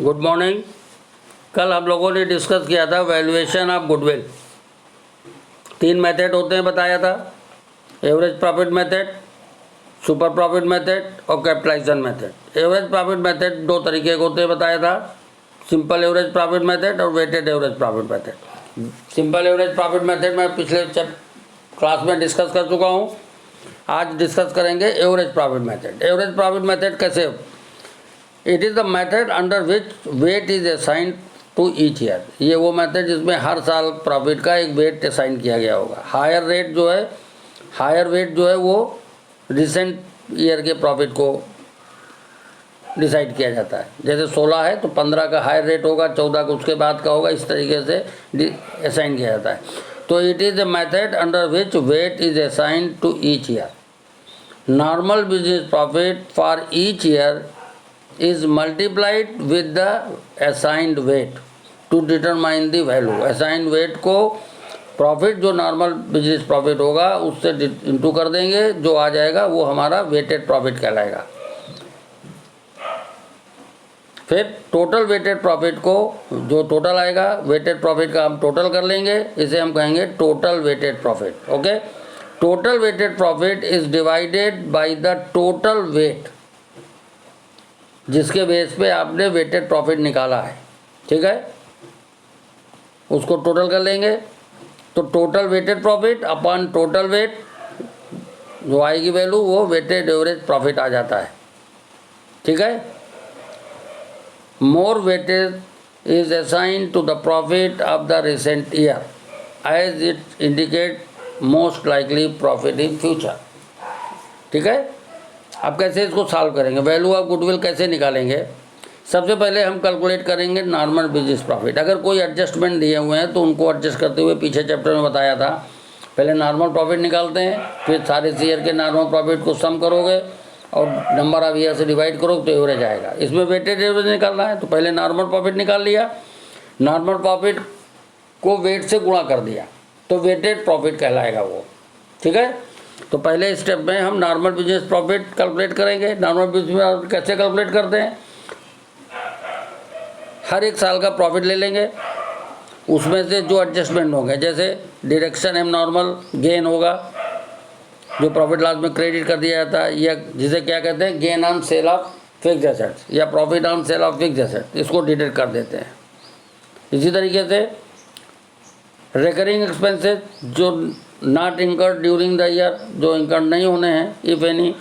Good morning. कल हम लोगों ने डिस्कस किया था वैल्यूएशन ऑफ गुडविल। 3 मेथड होते हैं बताया था, average profit method, super profit method और capitalisation method. Average profit method 2 तरीके के होते हैं बताया था, सिंपल एवरेज प्रॉफिट मेथड और weighted average profit method. Simple average profit method मैं पिछले क्लास में डिस्कस कर चुका हूँ। आज डिस्कस करेंगे average profit method. Average profit method कैसे? It is the method under which weight is assigned to each year. ये वो मेथड जिसमें हर साल प्रॉफिट का एक वेट असाइन किया गया होगा। हायर वेट जो है वो रिसेंट ईयर के प्रॉफिट को डिसाइड किया जाता है। जैसे 16 है तो 15 का हायर रेट होगा, 14 का उसके बाद का होगा, इस तरीके से असाइन किया जाता है। तो it is a method under which weight is assigned to each year. Normal business profit for each year is multiplied with the assigned weight to determine the value। assigned weight को profit जो normal business profit होगा उससे into कर देंगे, जो आ जाएगा वो हमारा वेटेड प्रॉफिट कहलाएगा। फिर टोटल वेटेड प्रॉफिट को जो टोटल आएगा, वेटेड प्रॉफिट का हम टोटल कर लेंगे, इसे हम कहेंगे total weighted profit. Okay, total weighted profit is divided by the total weight, जिसके बेस पे आपने वेटेड प्रॉफिट निकाला है। ठीक है, उसको टोटल कर लेंगे तो total weighted profit upon total weight जो आएगी वैल्यू वो वेटेड एवरेज प्रॉफिट आ जाता है। ठीक है, more weighted is assigned to the profit of the recent year as it indicate most likely profit in future. ठीक है, अब कैसे इसको सॉल्व करेंगे? वैल्यू ऑफ गुडविल कैसे निकालेंगे? सबसे पहले हम कैलकुलेट करेंगे नॉर्मल बिजनेस प्रॉफिट। अगर कोई एडजस्टमेंट दिए हुए हैं तो उनको एडजस्ट करते हुए पीछे चैप्टर में बताया था, पहले नॉर्मल प्रॉफिट निकालते हैं, फिर सारे ईयर के नॉर्मल प्रॉफिट को सम करोगे और नंबर ऑफ ईयर से डिवाइड करोगे तो एवरेज आएगा। इसमें वेटेड एवरेज निकालना है तो पहले नॉर्मल प्रॉफिट निकाल लिया, नॉर्मल प्रॉफिट को वेट से गुणा कर दिया तो वेटेड प्रॉफिट कहलाएगा वो। ठीक है, तो पहले स्टेप में हम नॉर्मल बिजनेस प्रॉफिट कैलकुलेट करेंगे। नॉर्मल बिजनेस प्रॉफिट कैसे कैलकुलेट करते हैं? हर एक साल का प्रॉफिट ले लेंगे, उसमें से जो एडजस्टमेंट होंगे, जैसे डिडक्शन एम नॉर्मल गेन होगा जो प्रॉफिट लॉस में क्रेडिट कर दिया जाता है, या जिसे क्या कहते हैं gain on sale of fix assets या profit on sale of fix assets, इसको डिडक्ट कर देते हैं। इसी तरीके से रिकरिंग एक्सपेंसेस जो not incurred during the year, जो इंकर्ड नहीं होने हैं इफ एनी,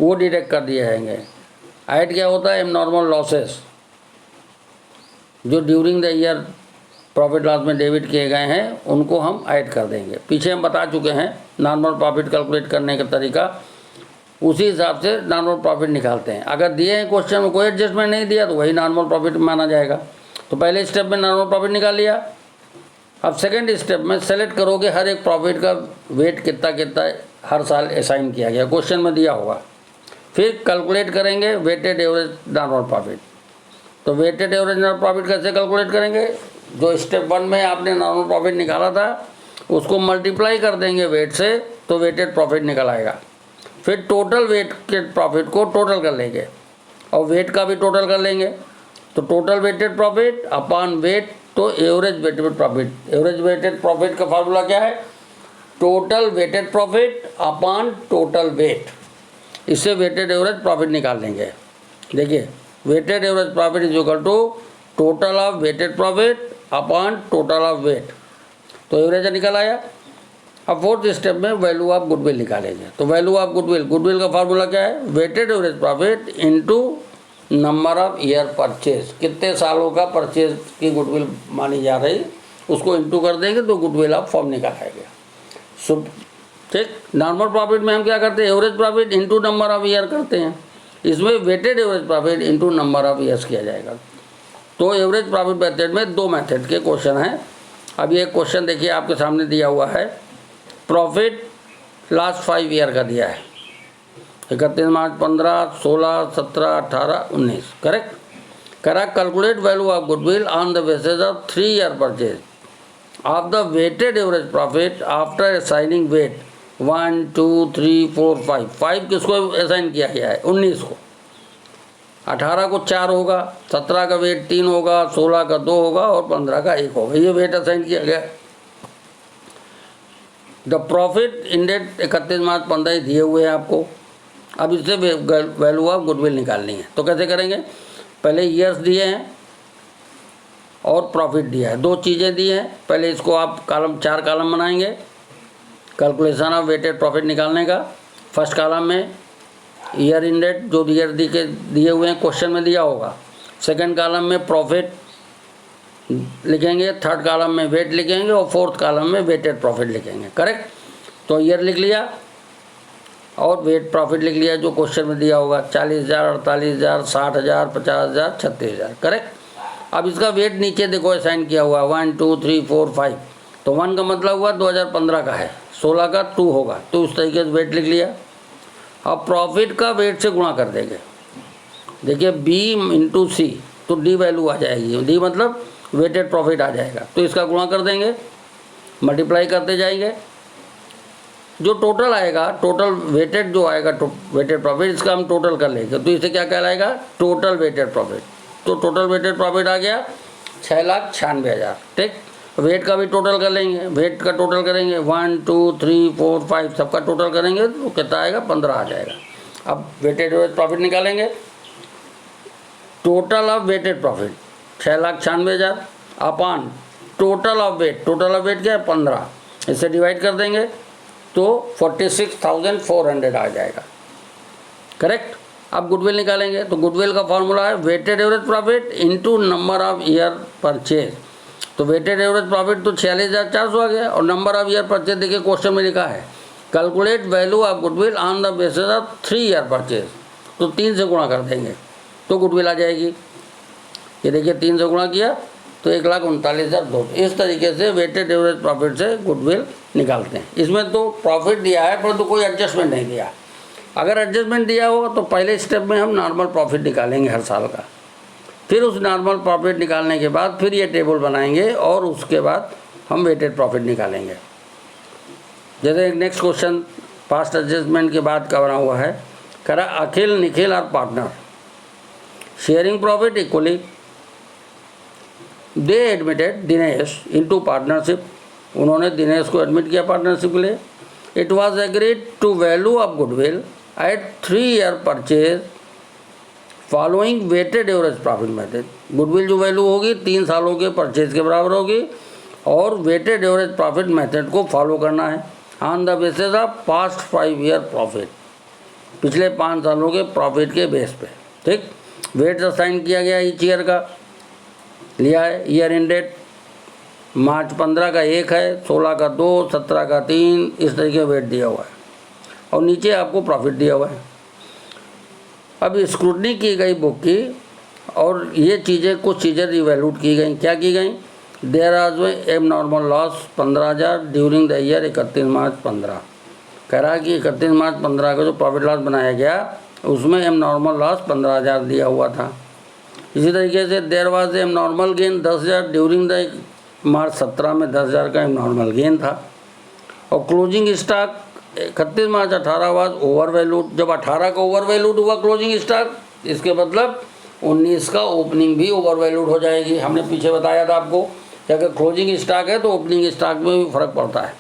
वो डिडक्ट कर दिए जाएंगे। ऐड क्या होता है? एम नॉर्मल लॉसेस जो during the year profit loss में डेबिट किए गए हैं उनको हम ऐड कर देंगे। पीछे हम बता चुके हैं नॉर्मल प्रॉफिट कैलकुलेट करने का तरीका, उसी हिसाब से नॉर्मल प्रॉफिट निकालते हैं। अगर दिए हैं क्वेश्चन में कोई एडजस्टमेंट नहीं दिया तो वही नॉर्मल प्रॉफिट माना जाएगा। तो पहले स्टेप में नॉर्मल प्रॉफिट निकाल लिया। अब सेकेंड स्टेप में सेलेक्ट करोगे हर एक प्रॉफिट का वेट कितना कितना हर साल असाइन किया गया, क्वेश्चन में दिया होगा। फिर कैलकुलेट करेंगे वेटेड एवरेज नॉर्मल प्रॉफिट। तो वेटेड एवरेज नॉर्मल प्रॉफिट कैसे कैलकुलेट करेंगे? जो स्टेप 1 में आपने नॉर्मल प्रॉफिट निकाला था उसको मल्टीप्लाई कर देंगे वेट से तो वेटेड प्रॉफिट निकल आएगा। फिर टोटल वेट के प्रॉफिट को टोटल कर लेंगे और वेट का भी टोटल कर लेंगे। तो total weighted profit upon weight तो average weighted profit. Average weighted profit का फार्मूला क्या है? Total weighted profit upon total weight. इससे वेटेड एवरेज प्रॉफिट निकाल लेंगे। देखिए, weighted average profit is equal to total of weighted profit upon total of weight, तो average निकल आया। अब फोर्थ स्टेप में वैल्यू ऑफ गुडविल निकालेंगे। तो वैल्यू ऑफ गुडविल का फार्मूला क्या है? Weighted average profit into number of year purchase, कितने सालों का परचेज की गुडविल मानी जा रही उसको इंटू कर देंगे तो गुडविल ऑफ फॉर्म निकल आएगा। ठीक, नॉर्मल प्रॉफिट में हम क्या करते हैं? Average profit into number of year करते हैं। इसमें weighted average profit into number of years किया जाएगा। तो एवरेज प्रॉफिट मेथड में 2 मेथड के क्वेश्चन हैं। अब ये क्वेश्चन देखिए आपके सामने दिया हुआ है, प्रॉफिट लास्ट 5 ईयर का दिया है, 31 March, 15, 16, 17, 18, 19। Correct. Calculate value of goodwill on the basis of 3 year purchase of the weighted average profit after assigning weight 1 2 3 4 5। 5 किसको असाइन किया गया है? 19 को। 18 को 4 होगा, 17 का वेट 3 होगा, 16 का 2 होगा और 15 का 1 होगा। ये वेट असाइन किया गया। The profit in date 31 March 15 ही दिए हुए हैं आपको। अब इससे वैल्यू ऑफ गुडविल निकालनी है। तो कैसे करेंगे? पहले ईयर्स दिए हैं और प्रॉफिट दिया है, दो चीज़ें दी हैं। पहले इसको आप कॉलम 4 कॉलम बनाएंगे कैलकुलेशन ऑफ वेटेड प्रॉफिट निकालने का। फर्स्ट कॉलम में ईयर इन डेट जो ईयर दिए हुए हैं, क्वेश्चन में दिया होगा। सेकंड कॉलम में प्रॉफिट लिखेंगे, थर्ड कॉलम में वेट लिखेंगे और फोर्थ कॉलम में वेटेड प्रॉफिट लिखेंगे। करेक्ट? तो ईयर लिख लिया और वेट प्रॉफिट लिख लिया जो क्वेश्चन में दिया होगा, 40,000, 48,000, 60,000, 50,000, 36,000। करेक्ट? अब इसका वेट नीचे देखो असाइन किया हुआ 1 2 3 4 5। तो 1 का मतलब हुआ 2015 का है, 16 का 2 होगा, तो उस तरीके से वेट लिख लिया। अब प्रॉफिट का वेट से गुणा कर देंगे। देखिए B इंटू सी, तो D वैल्यू आ जाएगी। D मतलब वेटेड प्रॉफिट आ जाएगा, तो इसका गुणा कर देंगे, मल्टीप्लाई करते जाएंगे। जो टोटल आएगा, टोटल वेटेड जो आएगा, वेटेड प्रॉफिट, इसका हम टोटल कर लेंगे। तो इसे क्या कहलाएगा? Total weighted profit. तो टोटल वेटेड प्रॉफिट आ गया 6,96,000। ठीक? वेट का भी टोटल कर लेंगे। वेट का टोटल करेंगे 1 2 3 4 5 सबका टोटल करेंगे तो कितना आएगा? 15 आ जाएगा। अब वेटेड प्रॉफिट निकालेंगे। Total of weighted profit 6,96,000 upon total of weight. Total of weight क्या है? 15। इससे डिवाइड कर देंगे तो 46,400 आ जाएगा। करेक्ट? अब गुडविल निकालेंगे। तो गुडविल का फॉर्मूला है weighted average profit into number of year purchase. तो वेटेड एवरेज प्रॉफिट तो 46,400 आ गया और नंबर ऑफ ईयर परचेज देखिए क्वेश्चन में लिखा है calculate value of goodwill on the basis of 3 year purchase. तो 3 से गुणा कर देंगे तो गुडविल आ जाएगी। ये देखिए 3 से गुणा किया तो 1,39,200। इस तरीके से वेटेड एवरेज प्रॉफिट से गुडविल निकालते हैं। इसमें तो प्रॉफिट दिया है परंतु कोई एडजस्टमेंट नहीं दिया। अगर एडजस्टमेंट दिया होगा तो पहले स्टेप में हम नॉर्मल प्रॉफिट निकालेंगे हर साल का, फिर उस नॉर्मल प्रॉफिट निकालने के बाद फिर ये टेबल बनाएंगे और उसके बाद हम वेटेड प्रॉफिट निकालेंगे। जैसे एक नेक्स्ट क्वेश्चन पास्ट एडजस्टमेंट के बाद का बना हुआ है, कह रहा अखिल निखिल और partner sharing profit equally. They admitted Dinesh into partnership. उन्होंने दिनेश को एडमिट किया पार्टनरशिप के लिए। It was agreed to value of goodwill at 3 year purchase following weighted average profit method. Goodwill जो वैल्यू होगी 3 सालों के परचेज के बराबर होगी और वेटेड एवरेज प्रॉफिट मेथड को फॉलो करना है on the basis of past 5 year profit. पिछले 5 सालों के प्रॉफिट के बेस पे। ठीक? वेट असाइन किया गया ईच ईयर का लिया है। ईयर इन डेट मार्च 15 का 1 है, 16 का 2, 17 का 3, इस तरीके वेट दिया हुआ है और नीचे आपको प्रॉफिट दिया हुआ है। अब स्क्रूटनी की गई बुक की और ये चीज़ें कुछ चीज़ें रिवैल्यूट की गई। क्या की गई? देयर आज एब normal loss 15,000 during the year 31 March 15। कह रहा है कि 31 मार्च 15 का जो प्रॉफिट लॉस बनाया गया उसमें एब नॉर्मल लॉस 15,000 दिया हुआ था। इसी तरीके से देयर वाज एब नॉर्मल गेन 10,000 ड्यूरिंग द मार्च 17 में 10,000 का नॉर्मल गेन था। और closing stock 31 March 18 was over valued. जब 18 का ओवर वैल्यूड हुआ क्लोजिंग स्टॉक, इसके मतलब 19 का ओपनिंग भी ओवर वैल्यूड हो जाएगी। हमने पीछे बताया था आपको कि अगर क्लोजिंग स्टॉक है तो ओपनिंग स्टॉक में भी फर्क पड़ता है।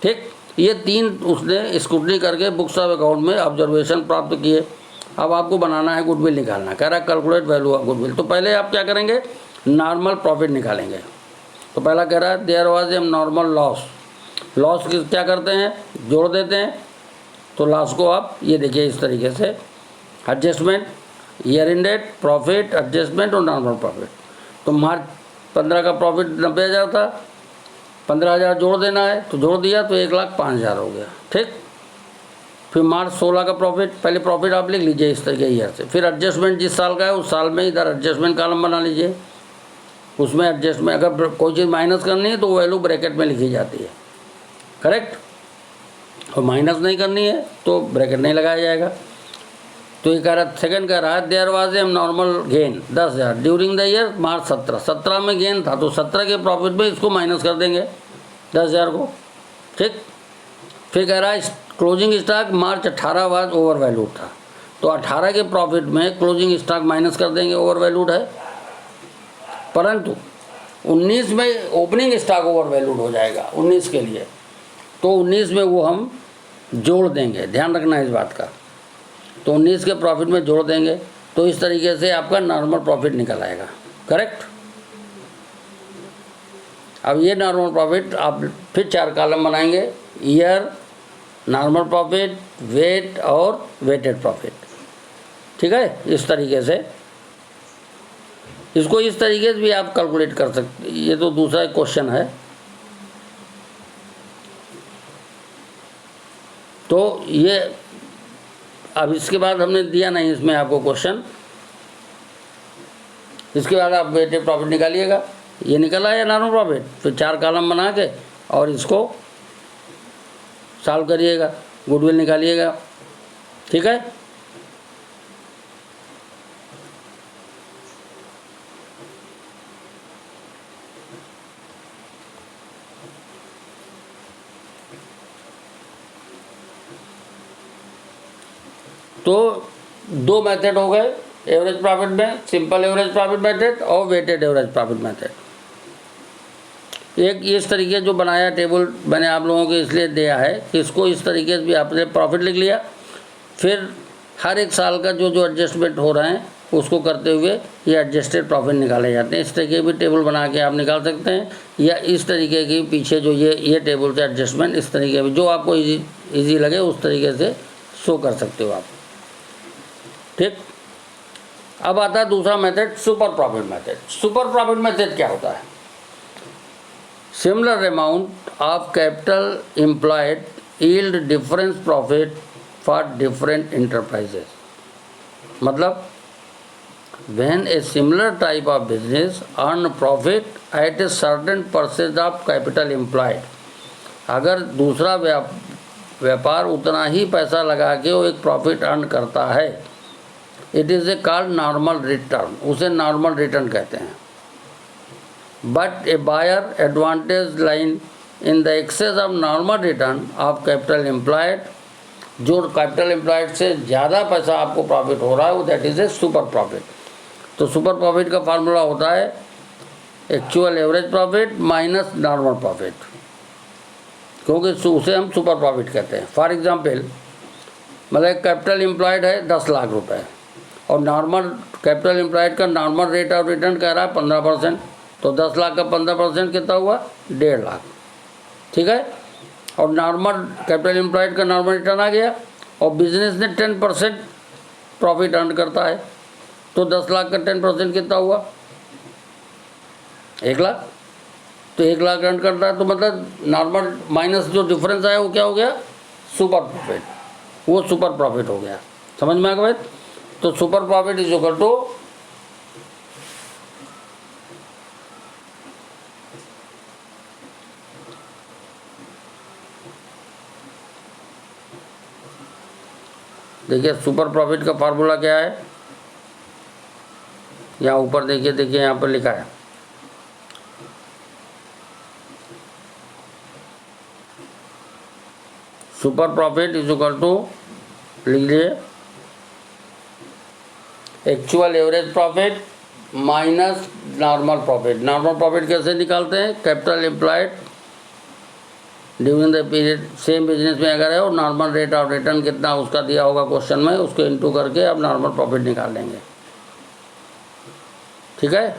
ठीक? ये 3 उसने स्क्रूटनी करके बुक्स ऑफ अकाउंट में ऑब्जर्वेशन प्राप्त किए। अब आपको बनाना है गुडविल निकालना। कह रहा है कैलकुलेट वैल्यू ऑफ गुडविल। तो पहले आप क्या करेंगे? नॉर्मल प्रॉफिट निकालेंगे। तो पहला कह रहा है there was a normal loss. Loss क्या करते हैं? जोड़ देते हैं। तो लॉस को आप ये देखिए इस तरीके से adjustment, year in date, profit, adjustment और नॉर्मल प्रॉफिट। तो मार्च 15 का प्रॉफिट 90,000 था, 15,000 जोड़ देना है तो जोड़ दिया तो 1,05,000 हो गया। ठीक? फिर मार्च 16 का प्रॉफिट, पहले प्रॉफिट आप लिख लीजिए इस तरीके ईयर से। फिर एडजस्टमेंट जिस साल का है उस साल में इधर एडजस्टमेंट कॉलम बना लीजिए। उसमें एडजस्टमेंट अगर कोई चीज़ माइनस करनी है तो वैल्यू ब्रैकेट में लिखी जाती है। करेक्ट? और माइनस नहीं करनी है तो ब्रैकेट नहीं लगाया जाएगा। तो ये कह रहा सेकंड कह रहा है there was a normal gain 10,000 during the year March 17 में गेन था तो 17 के प्रॉफिट में इसको माइनस कर देंगे 10,000 को। ठीक? फिर कह रहा है closing stock March 18 was over valued था तो 18 के प्रॉफिट में क्लोजिंग स्टॉक माइनस कर देंगे, ओवर वैल्यूड है। परंतु 19 में ओपनिंग स्टॉक ओवर वैल्यूड हो जाएगा 19 के लिए, तो 19 में वो हम जोड़ देंगे, ध्यान रखना है इस बात का। तो 19 के प्रॉफिट में जोड़ देंगे, तो इस तरीके से आपका नॉर्मल प्रॉफिट निकल आएगा, करेक्ट। अब ये नॉर्मल प्रॉफिट आप फिर 4 कॉलम बनाएंगे, ईयर, नॉर्मल प्रॉफिट, वेट और वेटेड प्रॉफिट, ठीक है। इस तरीके से इसको इस तरीके से भी आप कैलकुलेट कर सकते। ये तो दूसरा क्वेश्चन है। तो ये अब इसके बाद हमने दिया नहीं इसमें आपको क्वेश्चन, इसके बाद आप वेटेड प्रॉफिट निकालिएगा। ये निकल आया नॉर्मल प्रॉफिट, फिर 4 कॉलम बना के और इसको सॉल्व करिएगा, गुडविल निकालिएगा, ठीक है। तो 2 मेथड हो गए एवरेज प्रॉफिट में, सिंपल एवरेज प्रॉफिट मेथड और वेटेड एवरेज प्रॉफिट मेथड। एक इस तरीके जो बनाया टेबल मैंने आप लोगों को इसलिए दिया है कि इसको इस तरीके से भी आपने प्रॉफिट लिख लिया, फिर हर एक साल का जो जो एडजस्टमेंट हो रहे हैं उसको करते हुए ये एडजस्टेड प्रॉफिट निकाले जाते हैं। इस तरीके भी टेबल बना के आप निकाल सकते हैं, या इस तरीके की पीछे जो ये टेबल से एडजस्टमेंट इस तरीके भी जो आपको ईजी लगे उस तरीके से शो कर सकते हो आप, ठीक। अब आता है दूसरा method, super profit method. Super profit method क्या होता है? Similar amount of capital employed yield difference profit for different enterprises. मतलब when a similar type of business earn profit at a certain percentage of capital employed, अगर दूसरा व्यापार उतना ही पैसा लगा के वो एक प्रॉफिट अर्न करता है, it is a called normal return, उसे नॉर्मल रिटर्न कहते हैं। But a buyer advantage line in the excess of normal return of capital employed, जो कैपिटल एम्प्लॉयड से ज़्यादा पैसा आपको प्रॉफिट हो रहा है वो that is a super profit. तो सुपर प्रॉफिट का फार्मूला होता है actual average profit minus normal profit, क्योंकि उसे हम सुपर प्रॉफिट कहते हैं। फॉर एग्जांपल, मतलब कैपिटल एम्प्लॉयड है 10 लाख रुपए और नॉर्मल कैपिटल एम्प्लॉयड का नॉर्मल रेट ऑफ रिटर्न कह रहा है 15%, तो 10 लाख का 15% कितना हुआ? 1.5 लाख, ठीक है। और नॉर्मल कैपिटल एम्प्लॉयड का नॉर्मल रिटर्न आ गया और बिजनेस ने 10% प्रॉफिट अर्न करता है, तो 10 लाख का 10% कितना हुआ? 1 लाख। तो 1 लाख अर्न करता है, तो मतलब नॉर्मल माइनस जो डिफरेंस आया वो क्या हो गया? सुपर प्रॉफिट, वो सुपर प्रॉफिट हो गया। समझ में आ गया भाई? तो super profit is equal to देखिए सुपर प्रॉफिट का फार्मूला क्या है, यहाँ ऊपर देखिए यहाँ पर लिखा है super profit is equal to, लिख लीजिए, actual average profit minus normal profit. Normal profit कैसे निकालते हैं? Capital employed during the period same business में अगर है और नॉर्मल रेट ऑफ रिटर्न कितना उसका दिया होगा क्वेश्चन में, उसको इनटू करके आप नॉर्मल प्रॉफिट निकाल लेंगे, ठीक है।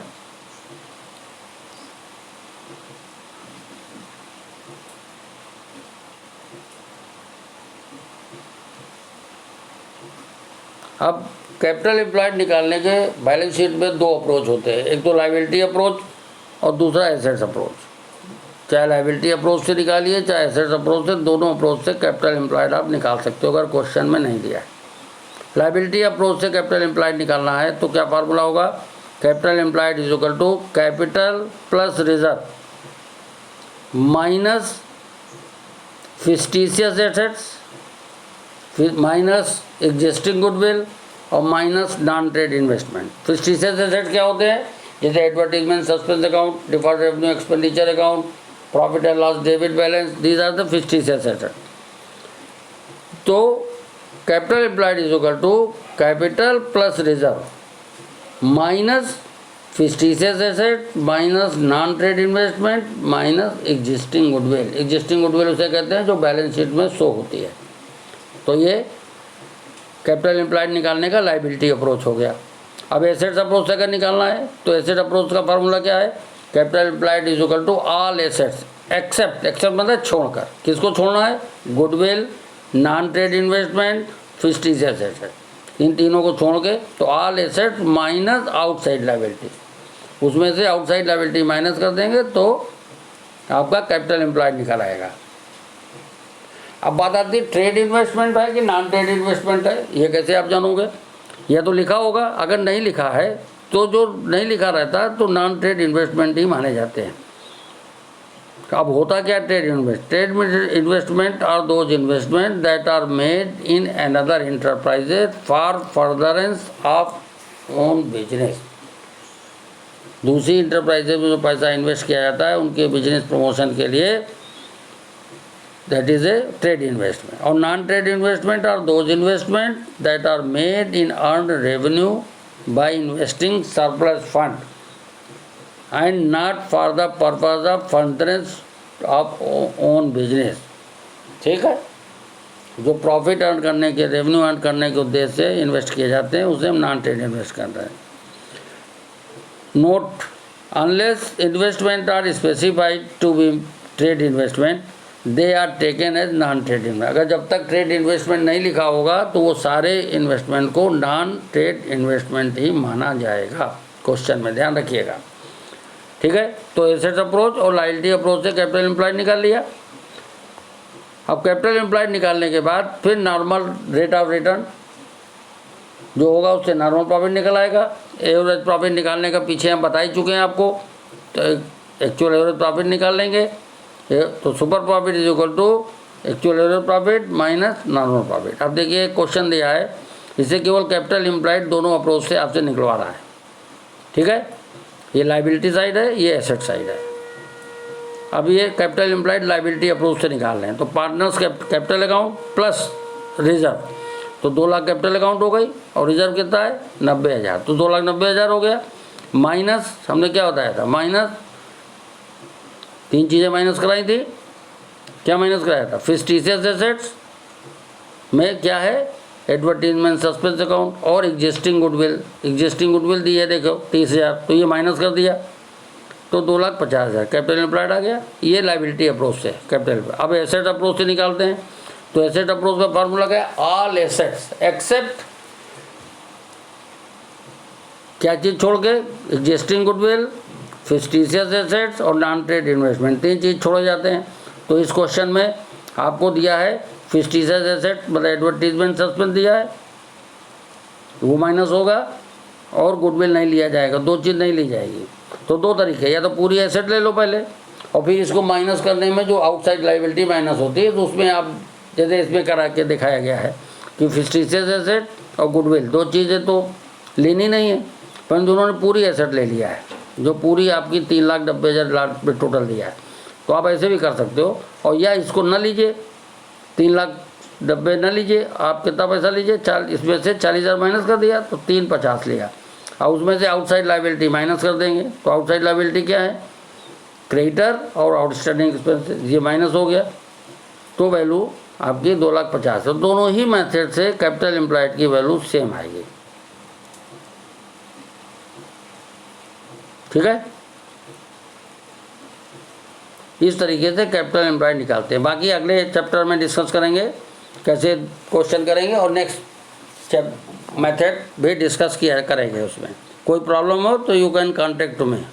अब कैपिटल एम्प्लॉयड निकालने के बैलेंस शीट में 2 अप्रोच होते हैं, एक तो लायबिलिटी अप्रोच और दूसरा एसेट्स अप्रोच। चाहे लायबिलिटी अप्रोच से निकालिए चाहे एसेट्स अप्रोच से, दोनों अप्रोच से कैपिटल एम्प्लॉयड आप निकाल सकते हो अगर क्वेश्चन में नहीं दिया है। लायबिलिटी अप्रोच से कैपिटल एम्प्लॉयड निकालना है तो क्या फार्मूला होगा? Capital employed is equal to capital plus reserve minus fictitious assets minus existing goodwill और minus non trade investment. Fictitious asset क्या होते हैं? जैसे advertisement, suspense account, deferred revenue expenditure account, profit and loss debit balance, these are the fictitious asset. तो capital employed is equal to capital plus reserve minus fixed asset minus non trade investment minus existing goodwill. Existing goodwill उसे कहते हैं जो balance sheet में show होती है। तो ये कैपिटल एम्प्लॉयड निकालने का लाइबिलिटी अप्रोच हो गया। अब एसेट्स अप्रोच से अगर निकालना है तो एसेट अप्रोच का फार्मूला क्या है? Capital employed is equal to all assets except मतलब छोड़कर। किसको छोड़ना है? Goodwill, non trade investment, fixed assets है, इन तीनों को छोड़ के। तो all assets minus outside liability, उसमें से आउटसाइड लायबिलिटी माइनस कर देंगे तो आपका कैपिटल एम्प्लॉयड निकल आएगा। अब बात आती है ट्रेड इन्वेस्टमेंट है कि नॉन ट्रेड इन्वेस्टमेंट है, ये कैसे आप जानोगे? यह तो लिखा होगा, अगर नहीं लिखा है तो जो नहीं लिखा रहता तो नॉन ट्रेड इन्वेस्टमेंट ही माने जाते हैं। अब होता क्या trade investment? Trade investment are those investment that are made in another enterprises for furtherance of own business. दूसरी इंटरप्राइजेज में जो पैसा इन्वेस्ट किया जाता है उनके बिजनेस प्रमोशन के लिए, that is a trade investment. और non trade investment are those investment that are made in earned revenue by investing surplus fund and not for the purpose of furtherance of own business. ठीक है, जो profit earn करने के, revenue earn करने के उद्देश्य से इन्वेस्ट किए जाते हैं उसे हम नॉन ट्रेड इन्वेस्ट कर रहे हैं। Note, unless investment are specified to be trade investment they are taken as non trade investment. अगर जब तक ट्रेड इन्वेस्टमेंट नहीं लिखा होगा तो वो सारे इन्वेस्टमेंट को नॉन ट्रेड इन्वेस्टमेंट ही माना जाएगा। क्वेश्चन में ध्यान रखिएगा। ठीक है, तो एसेट्स अप्रोच और लायबिलिटी अप्रोच से कैपिटल एम्प्लॉयड निकाल लिया। अब कैपिटल एम्प्लॉयड निकालने के बाद फिर नॉर्मल रेट ऑफ रिटर्न जो होगा उससे नॉर्मल प्रॉफिट निकल आएगा। एवरेज प्रॉफिट निकालने का पीछे हम बता ही चुके हैं आपको, तो एक्चुअल एवरेज प्रॉफिट निकाल लेंगे। तो super profit is equal to actual average profit minus normal profit. अब देखिए क्वेश्चन दिया है, इसे केवल कैपिटल एम्प्लॉयड दोनों अप्रोच से आपसे निकलवा रहा है। ठीक है, ये लायबिलिटी साइड है, ये एसेट साइड है। अब ये कैपिटल एम्प्लॉयड लायबिलिटी अप्रोच से निकाल रहे हैं। तो partners capital account plus reserve, तो 2 लाख कैपिटल अकाउंट हो गई और रिजर्व कितना है? 90,000, तो 2,90,000 हो गया। माइनस हमने क्या बताया था? माइनस 3 चीज़ें माइनस कराई थी। क्या माइनस कराया था? फिक्स्ड एसेट्स में क्या है? एडवर्टीजमेंट सस्पेंस अकाउंट और एग्जिस्टिंग गुडविल। एग्जिस्टिंग गुडविल दी है देखो 30,000, तो ये माइनस कर दिया तो 2,50,000 कैपिटल एम्प्लॉयड आ गया। ये लायबिलिटी अप्रोच से कैपिटल। अब एसेट अप्रोच से निकालते हैं। तो एसेट अप्रोच का फार्मूला क्या है? ऑल एसेट्स एक्सेप्ट, क्या चीज़ छोड़ के? एग्जिस्टिंग गुडविल, फिक्स्ड एसेट्स और नॉन ट्रेड इन्वेस्टमेंट, 3 चीज़ छोड़े जाते हैं। तो इस क्वेश्चन में आपको दिया है फिक्स्ड एसेट मतलब एडवर्टीजमेंट सस्पेंस दिया है, वो माइनस होगा और गुडविल नहीं लिया जाएगा, 2 चीज़ नहीं ली जाएगी। तो 2 तरीके, या तो पूरी एसेट ले लो पहले और फिर इसको माइनस करने में जो आउटसाइड लायबिलिटी माइनस होती है तो उसमें आप जैसे इसमें करा के दिखाया गया है कि फिक्स्ड एसेट और गुडविल 2 चीज़ें तो लेनी नहीं है, परंतु उन्होंने पूरी एसेट ले लिया है जो पूरी आपकी 3,90,000 पे टोटल दिया है। तो आप ऐसे भी कर सकते हो, और या इसको न लीजिए, 3,90,000 न लीजिए, आप कितना पैसा लीजिए? इसमें से 40,000 माइनस कर दिया तो 350 लिया, और उसमें से आउटसाइड लायबिलिटी माइनस कर देंगे। तो आउटसाइड लायबिलिटी क्या है? क्रेडिटर और आउटस्टैंडिंग एक्सपेंसेस, ये माइनस हो गया तो वैल्यू आपकी 2,50,000। तो दोनों ही मेथड से कैपिटल एम्प्लॉयड की वैल्यू सेम आएगी। ठीक है, इस तरीके से कैपिटल एम्प्लॉयड निकालते हैं। बाकी अगले चैप्टर में डिस्कस करेंगे कैसे क्वेश्चन करेंगे, और नेक्स्ट मेथड भी डिस्कस किया करेंगे। उसमें कोई प्रॉब्लम हो तो you can contact to me.